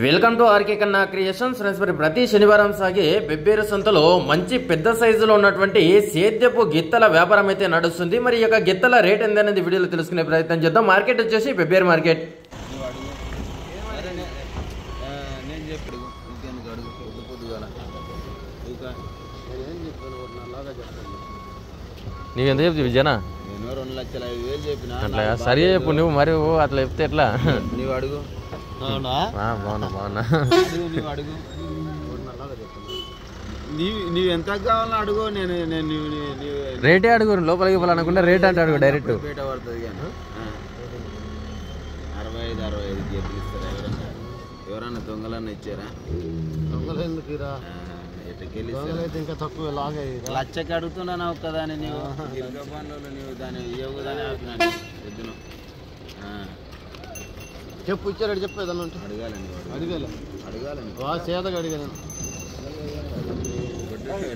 Welcome to RK కన్నా creations. మరి ప్రతి శనివారం సాగే బెబ్బేరు సంతలో మంచి పెద్ద సైజులో ఉన్నటువంటి సేద్యపు గిత్తల వ్యాపారం అయితే నడుస్తుంది. మరి ఈ యొక్క గిత్తల రేట్ ఎంత అనేది వీడియోలో తెలుసుకునే ప్రయత్నం చేద్దాం. మార్కెట్ వచ్చేసి బెబ్బేరు మార్కెట్. నీవెంత చెప్తావు విజయనా? అట్లా సరే చెప్పు నువ్వు, మరి అట్లా చెప్తే ఎట్లా? నీవు అడుగు. బాగున్నా నీవు ఎంత కావాలని అడుగు. నేను రేటే అడుగు, లోపలికి పోవాలనుకుంటే రేట్ అంటే అడుగు డైరెక్ట్. పేట పడుతుంది కానీ 65 గేట్లు ఇస్తారా? ఎవరన్నా దొంగలన్నా ఇచ్చారా? దొంగలు ఎందుకు ఇంకా తక్కువ లచ్చకి అడుగుతున్నా ఒక్కదాన్ని. నీవు గిరిగబాన్లో నీవు దాన్ని ఇవ్వకు దాన్ని ఆపినాను పొద్దున. చెప్పు ఇచ్చారు చెప్పేదాన్ని అడగాలని చేతగా అడిగాను.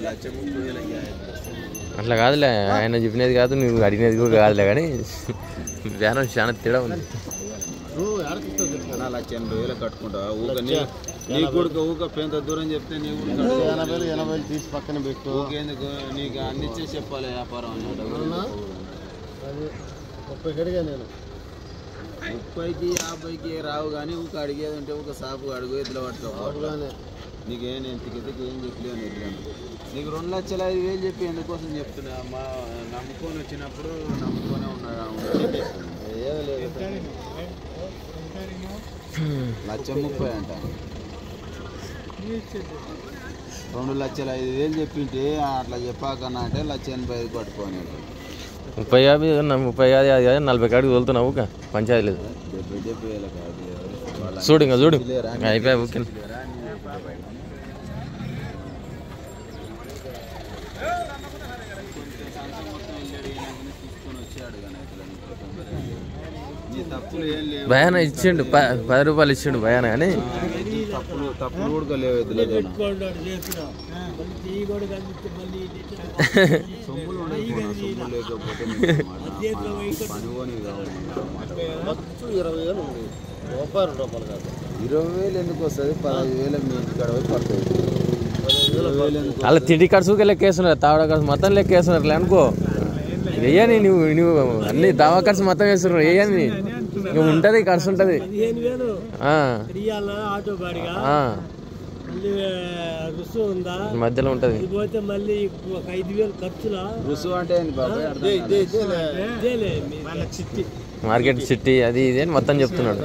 లచ్చ 30,000 అట్లా కాదులే, ఆయన చెప్పినది కాదు నువ్వు అడిగినది కూడా కాదులే, కానీ వ్యానం చాలా తేడా ఉంది. అలా 80,000 కట్టుకుంటావా? ఊక నీ కొడుకు ఊక పెంత దూరం చెప్తే నీ 80,000 తీసి పక్కన పెట్టు. ఊకేందుకు? నీకు అన్నిచ్చే చెప్పాలి వ్యాపారం అన్నట్టు. 30 అడిగా నేను. 30కి 50కి రావు కానీ ఊక అడిగేది ఉంటే ఊక సాపు అడుగు ఎద్దులో పట్టుకోవాలి. నీకేం నేను తిక్కతికి ఏం చెప్పలేను ఎద్దులను. నీకు 2,05,000 చెప్పి ఎందుకోసం చెప్తున్నా? మా నమ్ముకొని వచ్చినప్పుడు నమ్ముకొనే ఉన్నాడు. 1,30,000 అంట. 2,05,000 చెప్పింటే అట్లా చెప్పాకన్నా అంటే 1,85,000 పట్టుకోని. 30,50 అది 40 కాడికి తోలుతున్నావు పంచాయతీ లేదు. 70,000 కాదు. చూడు ఇంకా చూడు అయిపోయా. ఓకే భయాన ఇచ్చిండు, 10 రూపాయలు ఇచ్చిండు భయాన, కానీ తప్పులు కూడా లేవు. సొమ్ములు లేకపోతే 20,000 ఉంది. రూపాయలు కాదు. 20,000 ఎందుకు వస్తుంది? 15,000 మీ ఇంటికాడ పోయి పడుతుంది. అలా తిండి ఖర్చుకే లెక్కేస్తున్నారు, తావడ ఖర్చు మొత్తం లెక్కేస్తున్నారు అనుకో. వెయ్యని నువ్వు అన్ని దావా ఖర్చు మొత్తం వేస్తున్నారు. వెయ్యని నువ్వు ఉంటుంది, ఖర్చు ఉంటుంది. మధ్యలో ఉంటుంది. రుసు అంటే మార్కెట్ చిట్టి అది ఇది అని మొత్తం చెప్తున్నాడు.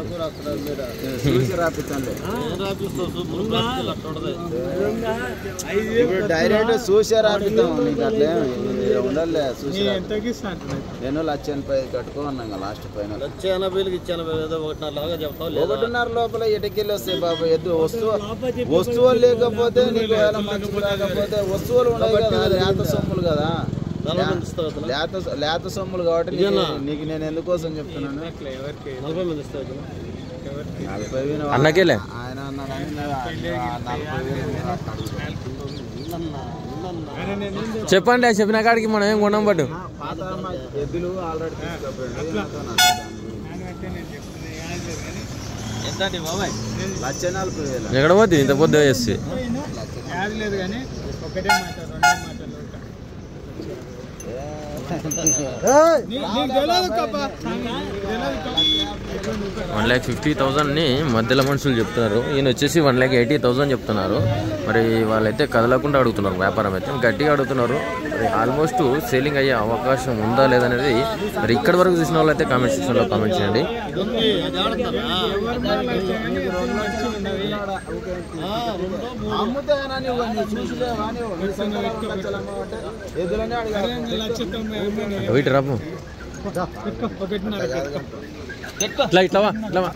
డైరెక్ట్ చూసే రాపిస్తాం. నీకు అట్లే ఉండాలి. చూసి నేను 1,80,000 కట్టుకోమన్నా లాస్ట్ పైన. 1,80,000 ఇచ్చాను. 1,500 లోపల ఎటకెళ్ళి వస్తాయి బాబు. ఎద్దు వస్తువులు లేకపోతే నీకు మంచిది రాకపోతే వస్తువులు ఉన్నాయి కదా, లేత సొమ్ములు కదా, లేత సొమ్ములు కాబట్టి నీకు నేను ఎందుకోసం చెప్తున్నాను. 40,000 అన్నకేలే ఆయన చెప్పండి. చెప్పిన కాడికి మనం ఏం కొన్నాం పట్టు. పాత ఎద్దులు ఆల్రెడీ తీసుకుపోయాడు. 1,40,000 ఎక్కడ పోతుంది ఇంత పొద్దు వేసి? 1,50,000 మధ్యలో మనుషులు చెప్తున్నారు. ఈయన వచ్చేసి 1,80,000 చెప్తున్నారు. మరి వాళ్ళైతే కదలకుండా అడుగుతున్నారు. వ్యాపారం అయితే గట్టిగా అడుగుతున్నారు. మరి ఆల్మోస్ట్ సేలింగ్ అయ్యే అవకాశం ఉందా లేదనేది మరి ఇక్కడి వరకు చూసిన వాళ్ళైతే కామెంట్ సెక్షన్లో కామెంట్ చేయండి. వీటి రాపు ఇట్లా ఇట్లావా ఇట్లావా.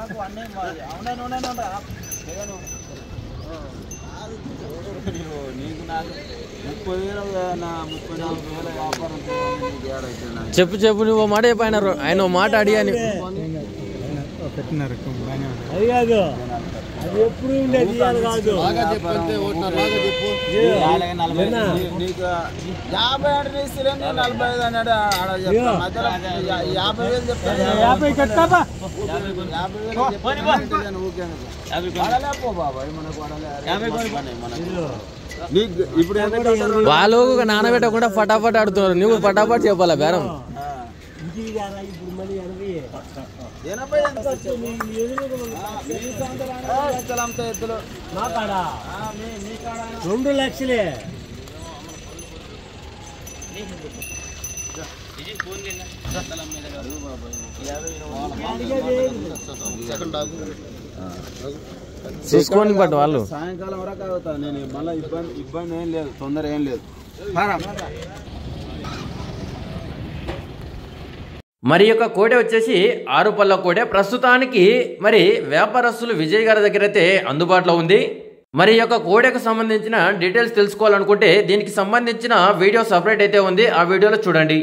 చెప్పు చెప్పు నువ్వు మాట చెప్పాయన. ఆయన మాట అడిగాను. బాగా చెప్పంటే ఒకటిన్నర లాగా చెప్పు. నీకు 50 అంటే ఇస్తలేను, 45 అన్నాడు. ఆడ చెప్తా మధ్యలో 50,000 చెప్తాను. 50,000 చెప్తాను. ఊకేందుకు బాబాయ్ మనకు నీకు ఇప్పుడు వాళ్ళు నానబెట్టకుండా ఫటాఫట్ ఆడుతున్నారు. నువ్వు ఫటాఫట్ చెప్పాలా బేరం? 80 ఎద్దులు 2 లక్షలే. చూసుకోండి బట్ వాళ్ళు సాయంకాలం వరకు అవుతా. నేను మళ్ళీ ఇబ్బంది ఏం లేదు, తొందర ఏం లేదు. మరి యొక్క కోడె వచ్చేసి 6 పళ్ళ కోడె. ప్రస్తుతానికి మరి వ్యాపారస్తులు విజయ్ గారి దగ్గర అయితే అందుబాటులో ఉంది. మరి యొక్క కోడెకు సంబంధించిన డీటెయిల్స్ తెలుసుకోవాలనుకుంటే దీనికి సంబంధించిన వీడియో సపరేట్ అయితే ఉంది, ఆ వీడియోలో చూడండి.